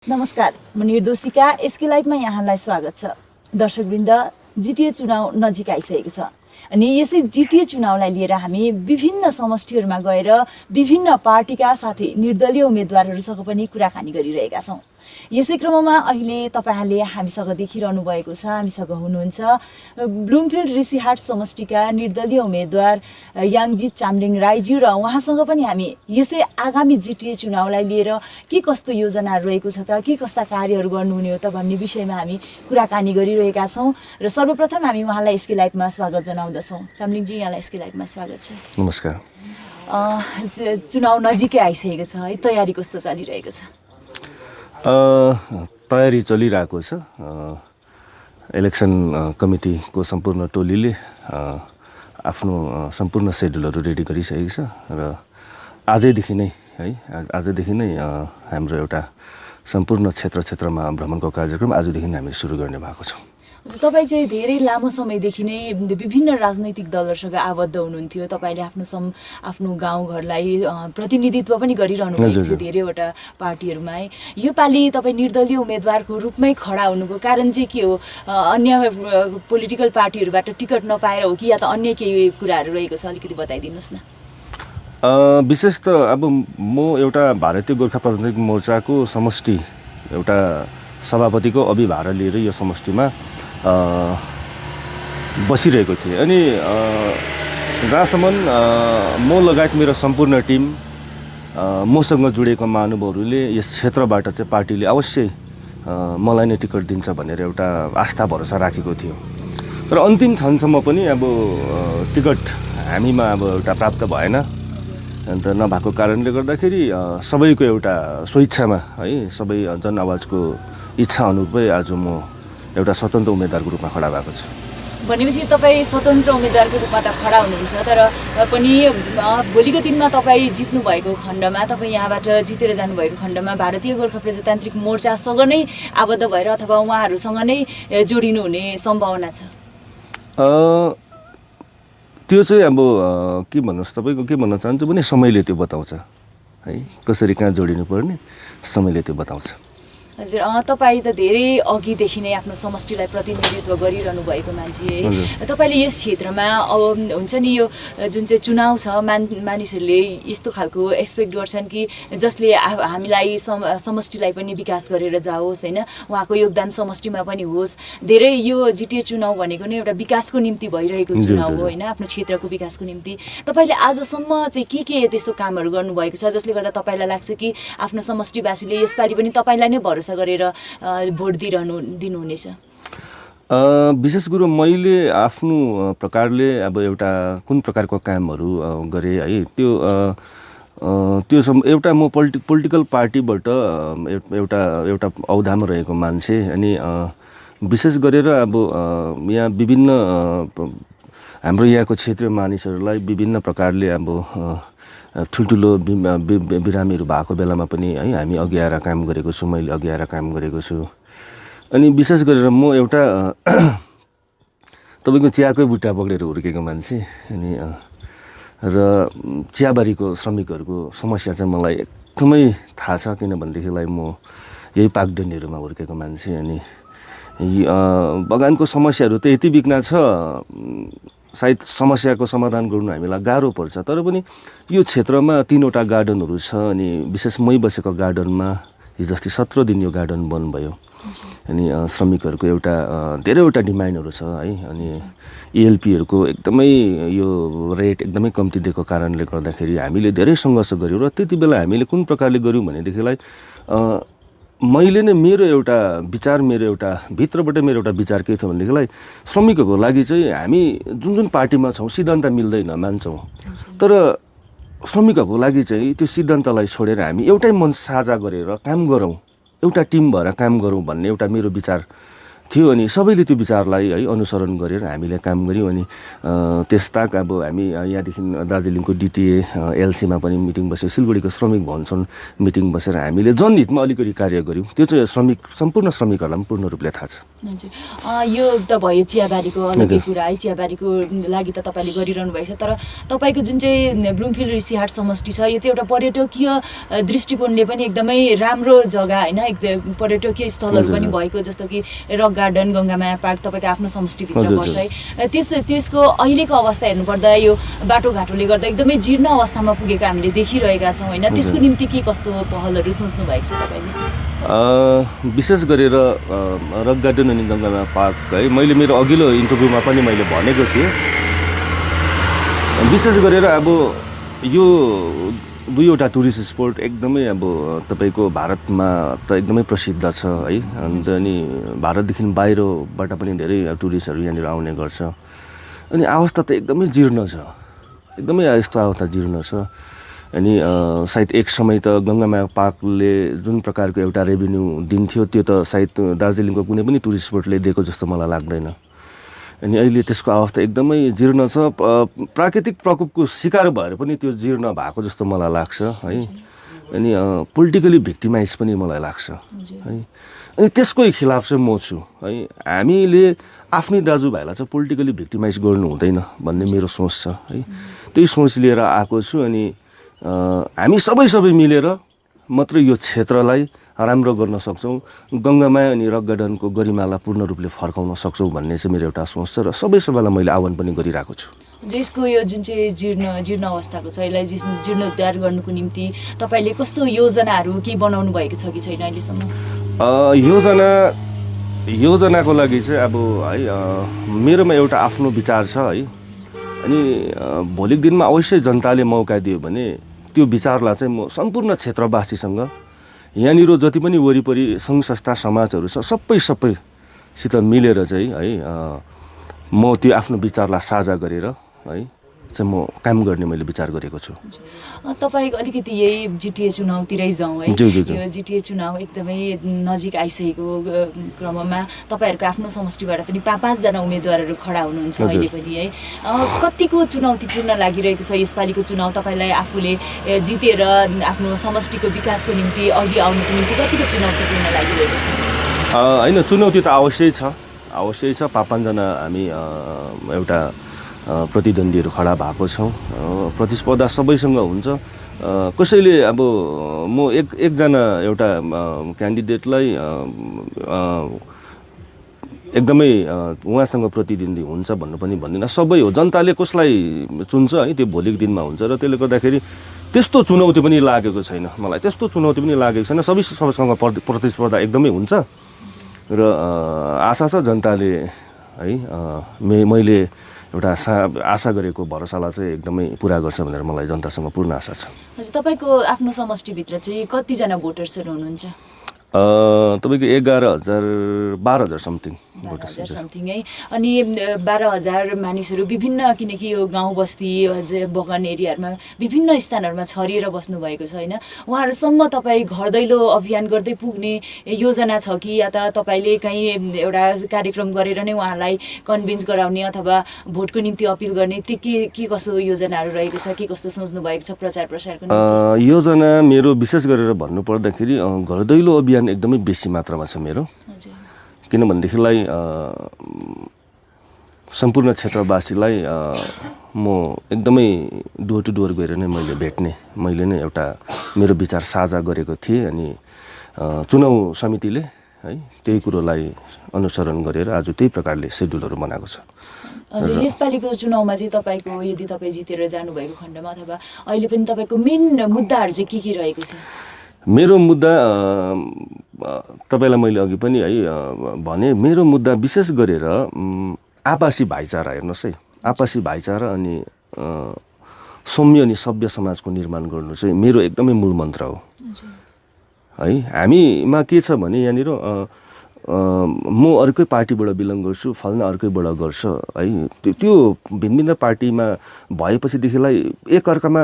नमस्कार, म निर्दोषिका एसके लाइभमा यहाँलाई स्वागत छ। दर्शकवृन्द, जिटिए चुनाव नजिक आइसकेको छ अनि यसै जिटिए चुनावलाई लिएर हामी विभिन्न समष्टिहरूमा गएर विभिन्न पार्टीका साथै निर्दलीय उम्मेदवारहरूसँग पनि कुराकानी गरिरहेका छौँ। यसै क्रममा अहिले तपाईहरुले हामीसँग देखिरहनु भएको छ, हामीसँग हुनुहुन्छ ब्लुमफिल्ड ऋषिहाट समष्टिका निर्दलीय उम्मेदवार याङजित चामलिङ राईज्यू र उहाँसँग पनि हामी यसै आगामी जिटिए चुनावलाई लिएर के कस्तो योजनाहरू रहेको छ त, के कस्ता कार्यहरू गर्नुहुने हो त भन्ने विषयमा हामी कुराकानी गरिरहेका छौँ र सर्वप्रथम हामी उहाँलाई एसके लाइभमा स्वागत जनाउँदछौँ। चामलिङजी, यहाँलाई एसके लाइभमा स्वागत छ। नमस्कार। चुनाव नजिकै आइसकेको छ है, तयारी कस्तो चलिरहेको छ? तयारी चलिरहेको छ। इलेक्सन कमिटीको सम्पूर्ण टोलीले आफ्नो सम्पूर्ण सेड्युलहरू रेडी गरिसकेको छ र आजैदेखि नै हाम्रो एउटा सम्पूर्ण क्षेत्रमा भ्रमणको कार्यक्रम आजदेखि नै हामी सुरु गर्ने भएको छौँ। तपाईँ चाहिँ धेरै लामो समयदेखि नै विभिन्न राजनैतिक दलहरूसँग आबद्ध हुनुहुन्थ्यो। तपाईँले आफ्नो गाउँघरलाई प्रतिनिधित्व पनि गरिरहनु भएको थियो धेरैवटा पार्टीहरूमा है। यो पालि तपाईँ निर्दलीय उम्मेदवारको रूपमै खडा हुनुको कारण चाहिँ के हो? अन्य पोलिटिकल पार्टीहरूबाट टिकट नपाएर हो कि या त अन्य केही कुराहरू रहेको छ? अलिकति बताइदिनुहोस् न। विशेष त अब म एउटा भारतीय गोर्खा प्रजातान्त्रिक मोर्चाको समष्टि एउटा सभापतिको अभिभार लिएर यो समष्टिमा बसिरहेको थिएँ अनि जहाँसम्म म लगायत मेरो सम्पूर्ण टिम मसँग जुडेका महानुभावहरूले यस क्षेत्रबाट चाहिँ पार्टीले अवश्य मलाई नै टिकट दिन्छ भनेर एउटा आस्था भरोसा राखेको थियो र अन्तिम क्षणसम्म पनि अब टिकट हामीमा अब एउटा प्राप्त भएन। अन्त नभएको कारणले गर्दाखेरि सबैको एउटा स्वेच्छामा है, सबै जनआवाजको इच्छा अनुरूपै आज म एउटा स्वतन्त्र उम्मेदवारको रूपमा खडा भएको छु। भनेपछि तपाईँ स्वतन्त्र उम्मेदवारको रूपमा त खडा हुनुहुन्छ, तर पनि भोलिको दिनमा तपाईँ जित्नु भएको खण्डमा, तपाईँ यहाँबाट जितेर जानुभएको खण्डमा भारतीय गोर्खा प्रजातान्त्रिक मोर्चासँग नै आबद्ध भएर अथवा उहाँहरूसँग नै जोडिनु हुने सम्भावना छ? त्यो चाहिँ अब के भन्नुहोस्, तपाईँको के भन्न चाहन्छु भने समयले त्यो बताउँछ है, कसरी कहाँ जोडिनु पर्ने समयले त्यो बताउँछ। हजुर, तपाईँ त धेरै अघिदेखि नै आफ्नो समष्टिलाई प्रतिनिधित्व गरिरहनु भएको मान्छे है। तपाईँले यस क्षेत्रमा अब हुन्छ नि, यो जुन चाहिँ चुनाव छ, मानिसहरूले यस्तो खालको एक्सपेक्ट गर्छन् कि जसले हामीलाई समष्टिलाई पनि विकास गरेर जाओस् होइन, उहाँको योगदान समष्टिमा पनि होस्। धेरै यो जिटिए चुनाव भनेको नै एउटा विकासको निम्ति भइरहेको चुनाव हो होइन, आफ्नो क्षेत्रको विकासको निम्ति। तपाईँले आजसम्म चाहिँ के त्यस्तो कामहरू गर्नुभएको छ जसले गर्दा तपाईँलाई लाग्छ कि आफ्नो समष्टिवासीले यसपालि पनि तपाईँलाई नै भरोसा गरेर भोट दिनुहुनेछ? विशेष कुरो मैले आफ्नो प्रकारले अब एउटा कुन प्रकारको कामहरू गरेँ है, त्यो एउटा म पोलिटिकल पार्टीबाट एउटा औधामा रहेको मान्छे अनि विशेष गरेर अब यहाँ विभिन्न हाम्रो यहाँको क्षेत्रीय मानिसहरूलाई विभिन्न प्रकारले अब ठुल्ठुलो बिरामीहरू भएको बेलामा पनि है हामी अघि आएर काम गरेको छु, मैले अघि आएर काम गरेको छु। अनि विशेष गरेर म एउटा तपाईँको चियाकै बुट्टा पक्रेर हुर्केको मान्छे अनि र चियाबारीको श्रमिकहरूको समस्या चाहिँ मलाई एकदमै थाहा छ, किनभनेदेखिलाई म यही पाकडन्डीहरूमा हुर्केको मान्छे अनि बगानको समस्याहरू त यति बिघ्न छ, सायद समस्याको समाधान गर्नु हामीलाई गाह्रो पर्छ। तर पनि यो क्षेत्रमा 3वटा गार्डनहरू छ अनि विशेष मै बसेको गार्डनमा हिजो अस्ति 17 दिन यो गार्डन बन्द भयो अनि श्रमिकहरूको एउटा धेरैवटा डिमान्डहरू छ है। अनि इएलपीहरूको एकदमै यो रेट एकदमै कम्ती दिएको कारणले गर्दाखेरि हामीले धेरै सङ्घर्ष गऱ्यौँ र त्यति बेला हामीले कुन प्रकारले गऱ्यौँ भनेदेखिलाई मैले नै मेरो एउटा विचार, भित्रबाट मेरो एउटा विचार के थियो भनेदेखिलाई श्रमिकहरूको लागि चाहिँ हामी जुन पार्टीमा छौँ सिद्धान्त मिल्दैन मान्छौँ, तर श्रमिकहरूको लागि चाहिँ त्यो सिद्धान्तलाई छोडेर हामी एउटै मन साझा गरेर काम गरौँ, एउटा टिम भएर काम गरौँ भन्ने एउटा मेरो विचार थियो अनि सबैले त्यो विचारलाई है अनुसरण गरेर हामीले काम गऱ्यौँ अनि त्यसताक अब हामी यहाँदेखि दार्जिलिङको डिटिए एलसीमा पनि मिटिङ बस्यो, सिलगढीको श्रमिक भवनसम्म मिटिङ बसेर हामीले जनहितमा अलिकति कार्य गऱ्यौँ। त्यो चाहिँ सम्पूर्ण श्रमिकहरूलाई पनि पूर्ण रूपले थाहा छ। हजुर, यो त भयो चियाबारीको अलग्गै कुरा है, चियाबारीको लागि त तपाईँले गरिरहनु भएको छ, तर तपाईँको जुन चाहिँ ब्लुमफिल्ड ऋषिहाट समष्टि छ यो चाहिँ एउटा पर्यटकीय दृष्टिकोणले पनि एकदमै राम्रो जग्गा होइन, एकदम पर्यटकीय स्थलहरू पनि भएको, जस्तो कि रक गार्डन, गङ्गामाया पार्क तपाईँको आफ्नो समष्टिभित्र पर्छ है। त्यसको अहिलेको अवस्था हेर्नुपर्दा यो बाटोघाटोले गर्दा एकदमै जीर्ण अवस्थामा पुगेको हामीले देखिरहेका छौँ होइन, त्यसको निम्ति के कस्तो पहलहरू सोच्नु भएको छ तपाईँले? विशेष गरेर रक गार्डन अनि गङ्गामाया पार्क है, मैले मेरो अघिल्लो इन्टरभ्यूमा पनि मैले भनेको थिएँ, विशेष गरेर अब यो दुईवटा टुरिस्ट स्पोट एकदमै अब तपाईँको भारतमा त एकदमै प्रसिद्ध छ है, अन्त अनि भारतदेखि बाहिरबाट पनि धेरै टुरिस्टहरू यहाँनिर आउने गर्छ अनि अवस्था त एकदमै जीर्ण छ, एकदमै यस्तो अवस्था जीर्ण छ। अनि सायद एक समय त गङ्गामाया पार्कले जुन प्रकारको एउटा रेभेन्यू दिन्थ्यो त्यो त सायद दार्जिलिङको कुनै पनि टुरिस्ट स्पोटले दिएको जस्तो मलाई लाग्दैन। अनि अहिले त्यसको अवस्था एकदमै जीर्ण छ, प्राकृतिक प्रकोपको शिकार भएर पनि त्यो जीर्ण भएको जस्तो मलाई लाग्छ है। अनि पोलिटिकली भिक्टिमाइज पनि मलाई लाग्छ है। अनि त्यसकै खिलाफ चाहिँ म छु है। हामीले आफ्नै दाजुभाइलाई चाहिँ पोलिटिकली भिक्टिमाइज गर्नु हुँदैन भन्ने मेरो सोच छ है। त्यही सोच लिएर आएको छु अनि हामी सबै मिलेर मात्र यो क्षेत्रलाई राम्रो गर्न सक्छौँ, गङ्गामाया अनि रक गार्डनको गरिमालाई पूर्ण रूपले फर्काउन सक्छौँ भन्ने चाहिँ मेरो एउटा सोच छ र सबैलाई मैले आह्वान पनि गरिरहेको छु। यसको यो जुन चाहिँ जीर्ण अवस्थाको छ यसलाई जीर्णोद्धार गर्नुको निम्ति तपाईँले कस्तो योजनाहरू के बनाउनु भएको छ कि छैन अहिलेसम्म? योजनाको लागि चाहिँ अब है मेरोमा एउटा आफ्नो विचार छ है। अनि भोलिको दिनमा अवश्य जनताले मौका दियो भने त्यो विचारलाई चाहिँ म सम्पूर्ण क्षेत्रवासीसँग यहाँनिर जति पनि वरिपरि सङ्घ संस्था समाजहरू छ सबैसित मिलेर चाहिँ है म त्यो आफ्नो विचारलाई साझा गरेर है चाहिँ म काम गर्ने मैले विचार गरेको छु। तपाईँ अलिकति यही जिटिए चुनावतिरै जाउँ है। यो जिटिए चुनाव एकदमै नजिक आइसकेको क्रममा तपाईँहरूको आफ्नो समष्टिबाट पनि 5-5 जना उम्मेदवारहरू खडा हुनुहुन्छ अहिले पनि है। कतिको चुनौतीपूर्ण लागिरहेको छ यसपालिको चुनाव? तपाईँलाई आफूले जितेर आफ्नो समष्टिको विकासको निम्ति अघि आउनुको निम्ति कतिको चुनौतीपूर्ण लागिरहेको छ? होइन, चुनौती त अवश्यै छ। 5-5 जना हामी एउटा प्रतिद्वन्दीहरू खडा भएको छौँ। प्रतिस्पर्धा सबैसँग हुन्छ। कसैले अब म एकजना एउटा क्यान्डिडेटलाई एकदमै उहाँसँग प्रतिद्वन्दी हुन्छ भन्नु पनि भन्दिनँ। सबै हो, जनताले कसलाई चुन्छ है त्यो भोलिको दिनमा हुन्छ र त्यसले गर्दाखेरि त्यस्तो चुनौती पनि लागेको छैन मलाई, त्यस्तो चुनौती पनि लागेको छैन। सबैसँग प्रतिस्पर्धा एकदमै हुन्छ र आशा छ जनताले है मैले एउटा आशा गरेको भरोसालाई चाहिँ एकदमै पुरा गर्छ भनेर मलाई जनतासँग पूर्ण आशा छ। हजुर, तपाईँको आफ्नो समष्टिभित्र चाहिँ कतिजना भोटर्सहरू हुनुहुन्छ? तपाईँको 12,000 समथिङ है। अनि 12,000 मानिसहरू विभिन्न, किनकि यो गाउँ बस्ती बगान एरियाहरूमा विभिन्न स्थानहरूमा छरिएर बस्नुभएको छ होइन, उहाँहरूसम्म तपाईँ घर दैलो अभियान गर्दै पुग्ने योजना छ कि या त तपाईँले कहीँ एउटा कार्यक्रम गरेर नै उहाँलाई कन्भिन्स गराउने अथवा भोटको निम्ति अपिल गर्ने त्यो के कस्तो योजनाहरू रहेको छ, के कस्तो सोच्नु भएको छ प्रचार प्रसारको निम्ति? योजना मेरो विशेष गरेर भन्नुपर्दाखेरि घर दैलो अभियान एकदमै बेसी मात्रामा छ मेरो। किनभनेदेखिलाई सम्पूर्ण क्षेत्रवासीलाई म एकदमै डोर टु डोर गएर नै मैले नै एउटा मेरो विचार साझा गरेको थिएँ। अनि चुनाव समितिले है त्यही कुरोलाई अनुसरण गरेर आज त्यही प्रकारले सेड्युलहरू बनाएको छ। हजुर, यसपालिको चुनावमा चाहिँ तपाईँको यदि तपाईँ जितेर जानुभएको खण्डमा अथवा अहिले पनि तपाईँको मेन मुद्दाहरू चाहिँ के रहेको छ? मेरो मुद्दा तपाईँलाई मैले अघि पनि है भने, मेरो मुद्दा विशेष गरेर आपसी भाइचारा। हेर्नुहोस् है, आपसी भाइचारा अनि सौम्य अनि सभ्य समाजको निर्माण गर्नु चाहिँ मेरो एकदमै मूल मन्त्र हो है। हामीमा के छ भने यहाँनिर म अर्कै पार्टीबाट बिलङ गर्छु, फल्ना अर्कैबाट गर्छ है। त्यो भिन्न पार्टीमा भएपछिदेखिलाई एकअर्कामा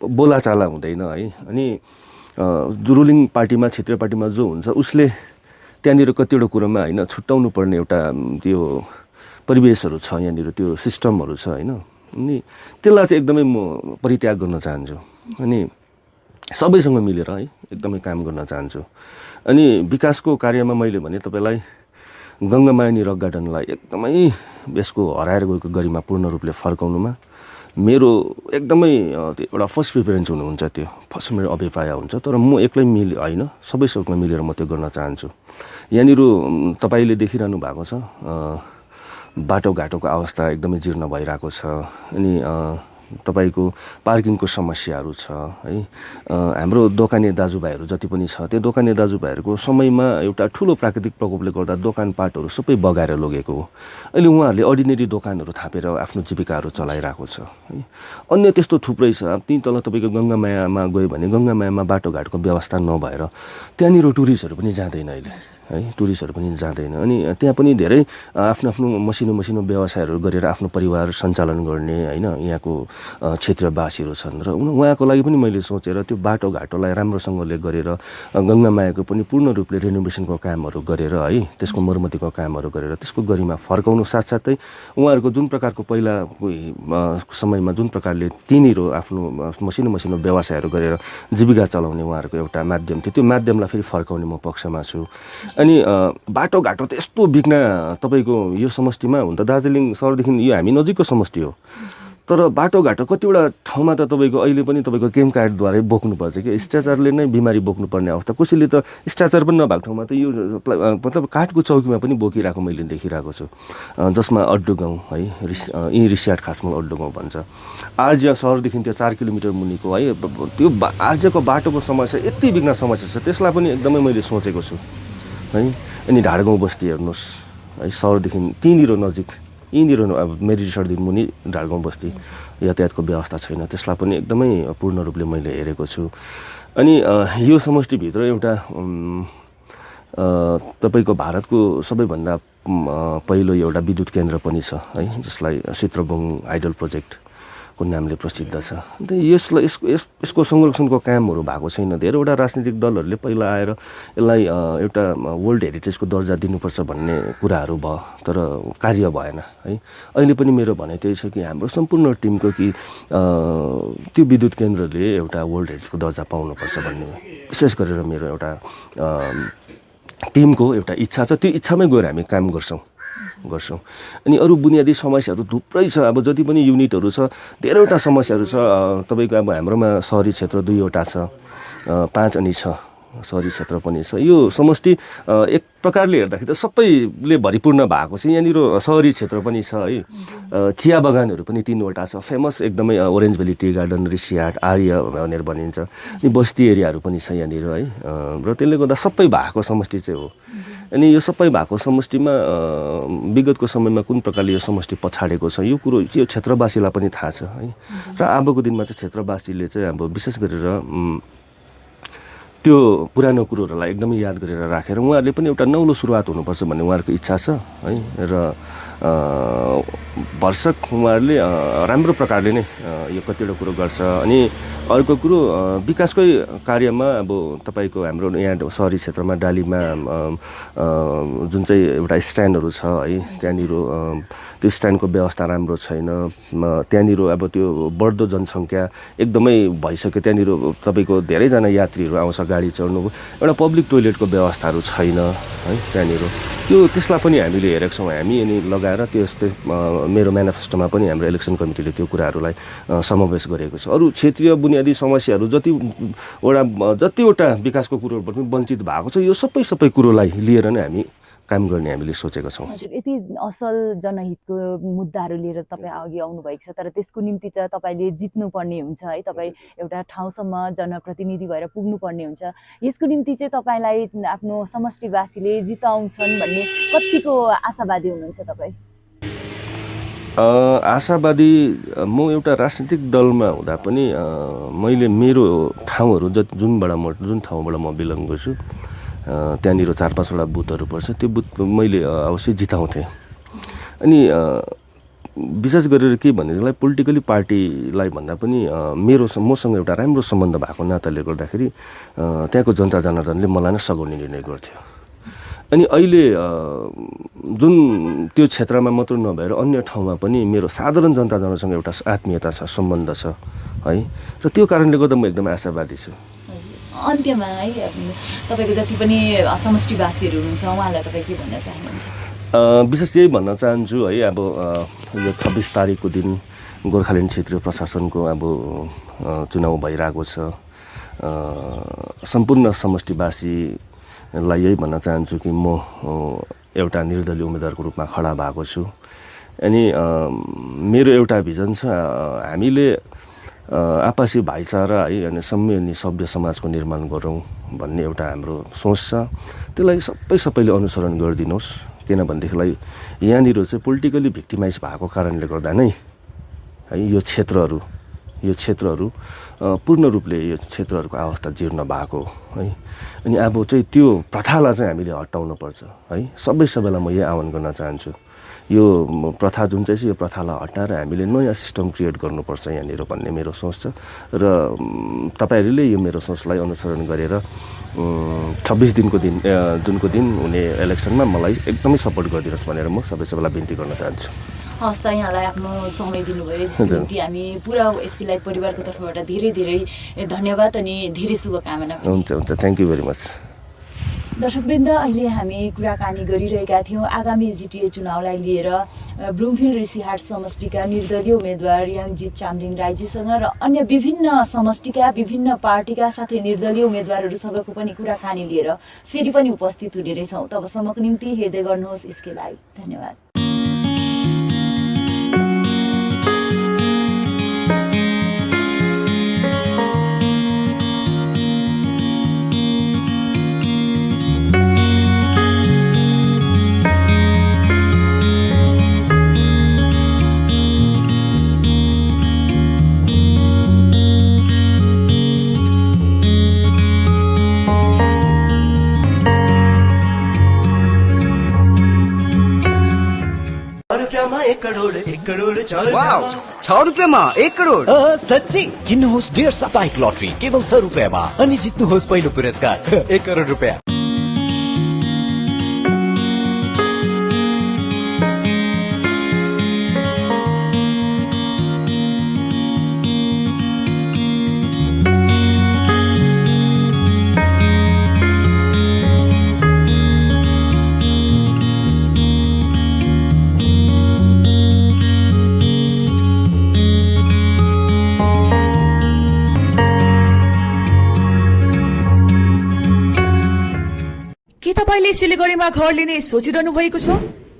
बोलाचाला हुँदैन है। अनि रुलिङ पार्टीमा, क्षेत्रीय पार्टीमा जो हुन्छ उसले त्यहाँनिर कतिवटा कुरोमा होइन छुट्याउनु पर्ने एउटा त्यो परिवेशहरू छ, यहाँनिर त्यो सिस्टमहरू छ होइन। अनि त्यसलाई चाहिँ एकदमै म परित्याग गर्न चाहन्छु अनि सबैसँग मिलेर है एकदमै काम गर्न चाहन्छु। अनि विकासको कार्यमा मैले भने तपाईँलाई गङ्गामाया रक गार्डनलाई एकदमै यसको हराएर गएको गरिमा पूर्ण रूपले फर्काउनुमा मेरो एकदमै एउटा फर्स्ट प्रिफरेन्स हुनुहुन्छ, त्यो फर्स्ट मेरो अभिप्राय हुन्छ। तर म एक्लै होइन, सबैसँग मिलेर म त्यो गर्न चाहन्छु। यहाँनिर तपाईँले देखिरहनु भएको छ बाटोघाटोको अवस्था एकदमै जीर्ण भइरहेको छ। अनि तपाईँको पार्किङको समस्याहरू छ है। हाम्रो दोकाने दाजुभाइहरू जति पनि छ त्यो दोकाने दाजुभाइहरूको समयमा एउटा ठुलो प्राकृतिक प्रकोपले गर्दा दोकानपाटहरू सबै बगाएर लगेको हो। अहिले उहाँहरूले अर्डिनेरी दोकानहरू थापेर आफ्नो जीविकाहरू चलाइरहेको छ है। अन्य त्यस्तो थुप्रै छ। त्यहीँ तल तपाईँको गङ्गामायामा गयो भने गङ्गामायामा बाटोघाटको व्यवस्था नभएर त्यहाँनिर टुरिस्टहरू पनि जाँदैन अहिले है, टुरिस्टहरू पनि जाँदैन। अनि त्यहाँ पनि धेरै आफ्नो आफ्नो मसिनो व्यवसायहरू गरेर आफ्नो परिवार सञ्चालन गर्ने होइन यहाँको क्षेत्रवासीहरू छन्। र उहाँको लागि पनि मैले सोचेर त्यो बाटोघाटोलाई राम्रोसँगले गरेर गङ्गामायाको पनि पूर्ण रूपले रेनोभेसनको कामहरू गरेर है, त्यसको मर्मतीको कामहरू गरेर त्यसको गरिमा फर्काउनु साथसाथै उहाँहरूको जुन प्रकारको पहिलाको समयमा जुन प्रकारले तिनीहरू आफ्नो मसिनो व्यवसायहरू गरेर जीविका चलाउने उहाँहरूको एउटा माध्यम थियो, त्यो माध्यमलाई फेरि फर्काउने म पक्षमा छु। अनि बाटोघाटो त यस्तो बिघ्न तपाईँको यो समष्टिमा हुन त दार्जिलिङ सहरदेखि यो हामी नजिकको समष्टि हो, तर बाटोघाटो कतिवटा ठाउँमा त तपाईँको अहिले पनि तपाईँको केम कार्डद्वारै बोक्नुपर्छ कि स्ट्रेचरले नै बिमारी बोक्नुपर्ने अवस्था। कसैले त स्ट्रेचर पनि नभएको ठाउँमा त यो मतलब काठको चौकीमा पनि बोकिरहेको मैले देखिरहेको छु, जसमा अड्डु गाउँ है, यहीँ रिस्याट खासमा अड्डु गाउँ भन्छ। आर्जिया सहरदेखि त्यो 4 किलोमिटर मुनिको है त्यो आर्जियाको बाटोको समस्या यति बिघ्न समस्या छ, त्यसलाई पनि एकदमै मैले सोचेको छु है। अनि ढाडगाउँ बस्ती हेर्नुहोस् है, सहरदेखि त्यहीँनिर नजिक यहीँनिर अब मेरिसरदेखि मुनि ढाडगाउँ बस्ती यातायातको व्यवस्था छैन, त्यसलाई पनि एकदमै पूर्ण रूपले मैले हेरेको छु। अनि यो समष्टिभित्र एउटा तपाईँको भारतको सबैभन्दा पहिलो एउटा विद्युत केन्द्र पनि छ है, जसलाई सित्रबुङ हाइडल प्रोजेक्टको नामले प्रसिद्ध छ। अन्त यसको संरक्षणको कामहरू भएको छैन। धेरैवटा राजनीतिक दलहरूले पहिला आएर यसलाई एउटा वर्ल्ड हेरिटेजको दर्जा दिनुपर्छ भन्ने कुराहरू भयो, तर कार्य भएन है। अहिले पनि मेरो भनाइ त्यही छ कि हाम्रो सम्पूर्ण टिमको कि त्यो विद्युत केन्द्रले एउटा वर्ल्ड हेरिटेजको दर्जा पाउनुपर्छ भन्ने विशेष गरेर मेरो एउटा टिमको एउटा इच्छा छ। त्यो इच्छामै गएर हामी काम गर्छौँ। अनि अरू बुनियादी समस्याहरू थुप्रै छ। अब जति पनि युनिटहरू छ धेरैवटा समस्याहरू छ। तपाईँको अब हाम्रोमा सहरी क्षेत्र 2वटा छ, 5 अनि 6 सहरी क्षेत्र पनि छ। यो समष्टि एक प्रकारले हेर्दाखेरि त सबैले भरिपूर्ण भएको छ। यहाँनिर सहरी क्षेत्र पनि छ है, चिया बगानहरू पनि 3वटा छ, फेमस एकदमै ओरेन्ज भ्याली टी गार्डन, रिसियाट, आर्य भनेर भनिन्छ। अनि बस्ती एरियाहरू पनि छ यहाँनिर है, र त्यसले गर्दा सबै भएको समष्टि चाहिँ हो। अनि यो सबै भएको समष्टिमा विगतको समयमा कुन प्रकारले यो समष्टि पछाडेको छ यो कुरो यो क्षेत्रवासीलाई पनि थाहा छ है। र अबको दिनमा चाहिँ क्षेत्रवासीले चाहिँ अब विशेष गरेर त्यो पुरानो कुरोहरूलाई एकदमै याद गरेर राखेर उहाँहरूले पनि एउटा नौलो सुरुवात हुनुपर्छ भन्ने उहाँहरूको इच्छा छ है। र भरसक उहाँहरूले राम्रो प्रकारले नै यो कतिवटा कुरो गर्छ। अनि अर्को कुरो विकासकै कार्यमा अब तपाईँको हाम्रो यहाँ सहरी क्षेत्रमा डालीमा जुन चाहिँ एउटा स्ट्यान्डहरू छ है, त्यहाँनिर त्यो स्ट्यान्डको व्यवस्था राम्रो छैन। त्यहाँनिर अब त्यो बढ्दो जनसङ्ख्या एकदमै भइसक्यो। त्यहाँनिर तपाईँको धेरैजना यात्रीहरू आउँछ गाडी चढ्नु, एउटा पब्लिक टोइलेटको व्यवस्थाहरू छैन है त्यहाँनिर। त्यसलाई पनि हामीले हेरेको छौँ हामी। अनि लगाएर त्यस्तै मेरो म्यानिफेस्टोमा पनि हाम्रो इलेक्सन कमिटीले त्यो कुराहरूलाई समावेश गरेको छ। अरू क्षेत्रीय बुनियादी समस्याहरू जतिवटा विकासको कुरोबाट पनि वञ्चित भएको छ, यो सबै कुरोलाई लिएर नै हामी काम गर्ने हामीले सोचेका छौँ। हजुर, यति असल जनहितको मुद्दाहरू लिएर तपाईँ अघि आउनुभएको छ, तर त्यसको निम्ति त तपाईँले जित्नुपर्ने हुन्छ है। तपाईँ एउटा ठाउँसम्म जनप्रतिनिधि भएर पुग्नुपर्ने हुन्छ। यसको निम्ति चाहिँ तपाईँलाई आफ्नो समष्टिवासीले जिताउँछन् भन्ने कतिको आशावादी हुनुहुन्छ तपाईँ? आशावादी म एउटा राजनीतिक दलमा हुँदा पनि मैले मेरो ठाउँहरू जुन ठाउँबाट म बिलङ गर्छु त्यहाँनिर 4-5वटा बुथहरू पर्छ, त्यो बुथ मैले अवश्य जिताउँथेँ। अनि विशेष गरेर के भनेदेखिलाई पोलिटिकली पार्टीलाई भन्दा पनि मसँग एउटा राम्रो सम्बन्ध भएको नाताले गर्दाखेरि त्यहाँको जनता जनार्दनले मलाई नै सघाउने निर्णय गर्थ्यो। अनि अहिले जुन त्यो क्षेत्रमा मात्र नभएर अन्य ठाउँमा पनि मेरो साधारण जनताजनसँग एउटा आत्मीयता छ, सम्बन्ध छ है, र त्यो कारणले गर्दा म एकदमै आशावादी छु। अन्त्यमा है तपाईँको जति पनि समष्टिवासीहरू हुनुहुन्छ उहाँहरूलाई तपाईँ के भन्न चाहनुहुन्छ? विशेष यही भन्न चाहन्छु है, अब यो 26 तारिकको दिन गोर्खाल्यान्ड क्षेत्रीय प्रशासनको अब चुनाव भइरहेको छ। सम्पूर्ण समष्टिवासीलाई यही भन्न चाहन्छु कि म एउटा निर्दलीय उम्मेदवारको रूपमा खडा भएको छु। अनि मेरो एउटा भिजन छ, हामीले आपसी भाइचारा है अनि सम्मेलनी सभ्य समाजको निर्माण गरौँ भन्ने एउटा हाम्रो सोच छ। त्यसलाई सबैले अनुसरण गरिदिनुहोस्, किनभनेदेखिलाई यहाँनिर चाहिँ पोलिटिकली भिक्टिमाइज भएको कारणले गर्दा नै है यो क्षेत्रहरू पूर्ण रूपले यो क्षेत्रहरूको अवस्था जीर्ण भएको है। अनि अब चाहिँ त्यो प्रथालाई चाहिँ हामीले हटाउनुपर्छ है। सबैलाई म यही आह्वान गर्न चाहन्छु, यो प्रथा जुन चाहिँ यो प्रथालाई हटाएर हामीले नयाँ सिस्टम क्रिएट गर्नुपर्छ यहाँनिर भन्ने मेरो सोच छ। र तपाईँहरूले यो मेरो सोचलाई अनुसरण गरेर 26 जुनको दिन हुने इलेक्सनमा मलाई एकदमै सपोर्ट गरिदिनुहोस् भनेर म सबैलाई बिन्ती गर्न चाहन्छु। हस् त, यहाँलाई आफ्नो समय दिनुभयो त्यसको निम्ति हामी पुरा एसके लाइभ परिवारको तर्फबाट धेरै धेरै धन्यवाद अनि धेरै शुभकामना। हुन्छ, थ्याङ्क यू भेरी मच। दर्शकवृन्द, अहिले हामी कुराकानी गरिरहेका थियौँ आगामी जिटिए चुनावलाई लिएर ब्लुमफिल्ड ऋषिहाट समष्टिका निर्दलीय उम्मेदवार याङजित चामलिङ राईज्यूसँग र अन्य विभिन्न समष्टिका विभिन्न पार्टीका साथै निर्दलीय उम्मेदवारहरूसँगको पनि कुराकानी लिएर फेरि पनि उपस्थित हुने रहेछौँ। तबसम्मको निम्ति हेर्दै गर्नुहोस् एसके लाइभ। धन्यवाद। एक करोड 6 रुपियाँमा 1 करोड। सच्ची किन्नुहोस् डेढ साप्ताहिक लटरी केवल 6 रुपियाँमा अनि जित्नुहोस् पहिलो पुरस्कार 1 करोड रुपियाँ। के तपाईले सिलिगुडीमा घर लिने सोचिरहनु भएको छ?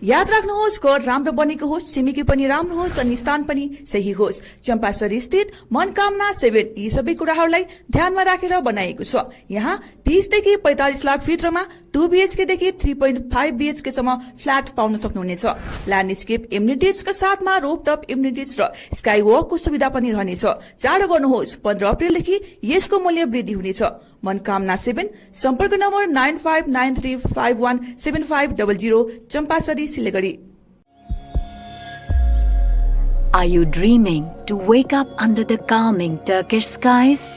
याद राख्नुहोस्, घर राम्रो बनेको होस्, छिमेकी पनि राम्रो होस् अनि स्थान पनि सही होस्। चम्पासरी स्थित मनकामना 7 यी सबै कुराहरूलाई ध्यानमा राखेर बनाएको छ। यहाँ 30 देखि 45 लाख भित्रमा 2 BHK देखि 3.5 BHK सम्म फ्ल्याट पाउन सक्नुहुनेछ। ल्यान्डस्केप एम्युनिटिजका साथमा रोपटप एम्युनिटिज र स्काई वकको सुविधा पनि रहनेछ। चाँडो गर्नुहोस्, 15 अप्रिलदेखि यसको मूल्य वृद्धि हुनेछ। मनकामना 7, सम्पर्क number 9593517500, Champasari, Siliguri. Are you dreaming to wake up under the calming Turkish skies?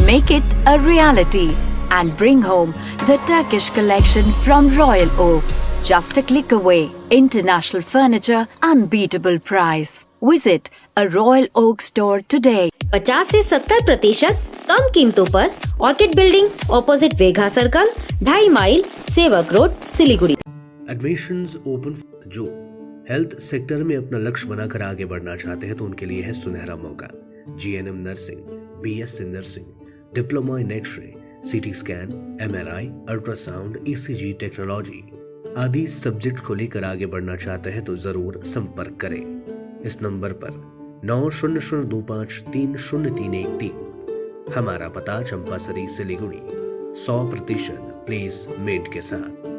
Make it a reality and bring home the Turkish collection from Royal Oak. Just a click away. International furniture, unbeatable price. Visit a Royal Oak store today. 50 से 70% कम कीमतों पर orchid building opposite Vegha circle, 2.5 mile, Sevoke road, Siliguri. Admissions open. जो health sector में अपना लक्ष्य बनाकर आगे बढ़ना चाहते हैं तो उनके लिए है सुनहरा मौका। GNM nursing, BSc nursing, diploma in x ray, CT scan, MRI, ultrasound, ECG technology आदि सब्जेक्ट को लेकर आगे बढ़ना चाहते हैं तो जरूर संपर्क करें इस नंबर पर 9002530313। हमारा पता चंपासरी, सिलीगुड़ी। 100% प्लेसमेंट के साथ।